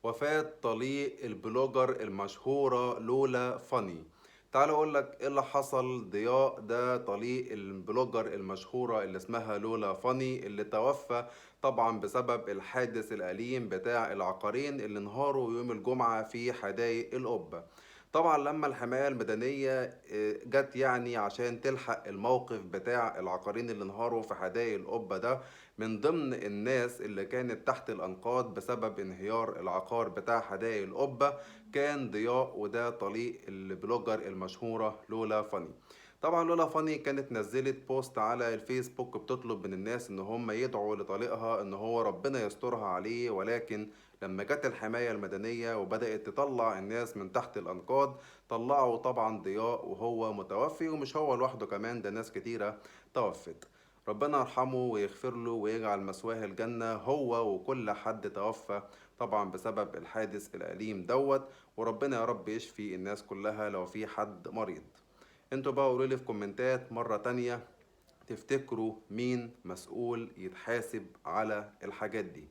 وفاة طليق البلوجر المشهورة لولا فاني. تعال اقول لك ايه اللي حصل. ضياء ده طليق البلوجر المشهورة اللي اسمها لولا فاني، اللي توفى طبعا بسبب الحادث الأليم بتاع العقارين اللي انهاروا يوم الجمعة في حدائق القبة. طبعا لما الحماية المدنية جت يعني عشان تلحق الموقف بتاع العقارين اللي انهاروا في حدائق القبة ده، من ضمن الناس اللي كانت تحت الأنقاض بسبب انهيار العقار بتاع حدائق القبة كان ضياء، وده طليق البلوجر المشهورة لولا فاني. طبعا لولا فاني كانت نزلت بوست على الفيسبوك بتطلب من الناس ان هم يدعوا لطليقها ان هو ربنا يسترها عليه، ولكن لما جت الحماية المدنية وبدأت تطلع الناس من تحت الأنقاض، طلعوا طبعا ضياء وهو متوفي، ومش هو لوحده كمان، ده ناس كتيرة توفت. ربنا يرحمه ويغفر له ويجعل مثواه الجنة هو وكل حد توفى طبعا بسبب الحادث الأليم دوت. وربنا يا رب يشفي الناس كلها لو في حد مريض. انتوا بقى قولوا لي في كومنتات مرة تانية، تفتكروا مين مسؤول يتحاسب على الحاجات دي؟